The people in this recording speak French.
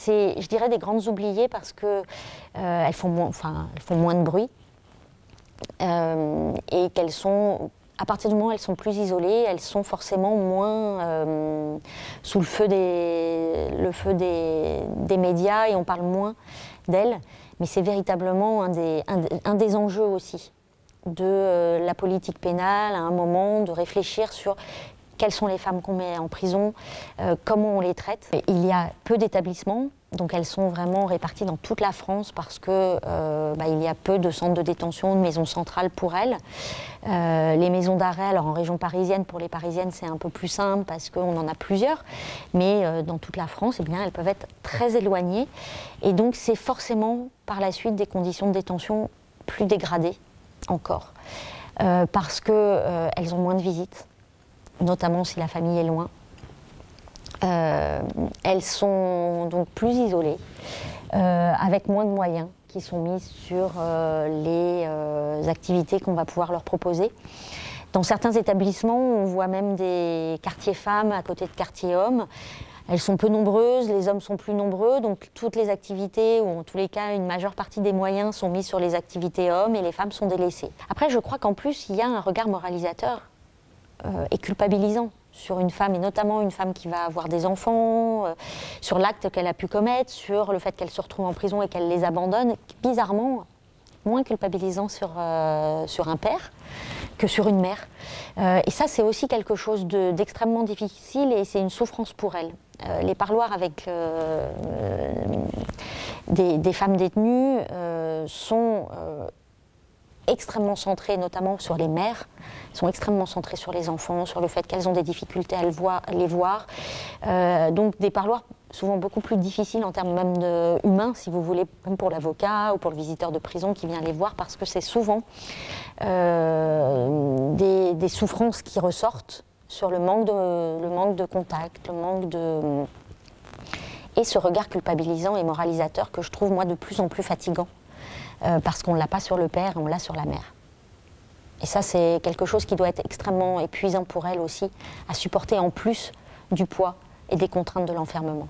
c'est, je dirais, des grandes oubliées parce que elles font moins de bruit et qu'elles sont, à partir du moment où elles sont plus isolées, elles sont forcément moins sous le feu des médias et on parle moins d'elles. Mais c'est véritablement un des enjeux aussi de la politique pénale, à un moment, de réfléchir sur quelles sont les femmes qu'on met en prison, comment on les traite. Il y a peu d'établissements, donc elles sont vraiment réparties dans toute la France parce que il y a peu de centres de détention, de maisons centrales pour elles. Les maisons d'arrêt, alors en région parisienne, pour les parisiennes c'est un peu plus simple parce qu'on en a plusieurs, mais dans toute la France, eh bien, elles peuvent être très éloignées. Et donc c'est forcément par la suite des conditions de détention plus dégradées encore, parce qu'elles ont moins de visites, notamment si la famille est loin. Elles sont donc plus isolées, avec moins de moyens qui sont mis sur les activités qu'on va pouvoir leur proposer. Dans certains établissements, on voit même des quartiers femmes à côté de quartiers hommes. Elles sont peu nombreuses, les hommes sont plus nombreux, donc toutes les activités, ou en tous les cas une majeure partie des moyens sont mis sur les activités hommes et les femmes sont délaissées. Après, je crois qu'en plus, il y a un regard moralisateur et culpabilisant sur une femme, et notamment une femme qui va avoir des enfants, sur l'acte qu'elle a pu commettre, sur le fait qu'elle se retrouve en prison et qu'elle les abandonne, bizarrement moins culpabilisant sur un père que sur une mère. Et ça, c'est aussi quelque chose d'extrêmement difficile et c'est une souffrance pour elle. Les parloirs avec des femmes détenues sont extrêmement centrés notamment sur les mères, sont extrêmement centrés sur les enfants, sur le fait qu'elles ont des difficultés à les voir. Donc des parloirs souvent beaucoup plus difficiles en termes même humains, si vous voulez, même pour l'avocat ou pour le visiteur de prison qui vient les voir, parce que c'est souvent des souffrances qui ressortent sur le manque de contact, le manque de... et ce regard culpabilisant et moralisateur que je trouve moi de plus en plus fatigant. Parce qu'on ne l'a pas sur le père et on l'a sur la mère. Et ça, c'est quelque chose qui doit être extrêmement épuisant pour elle aussi, à supporter en plus du poids et des contraintes de l'enfermement.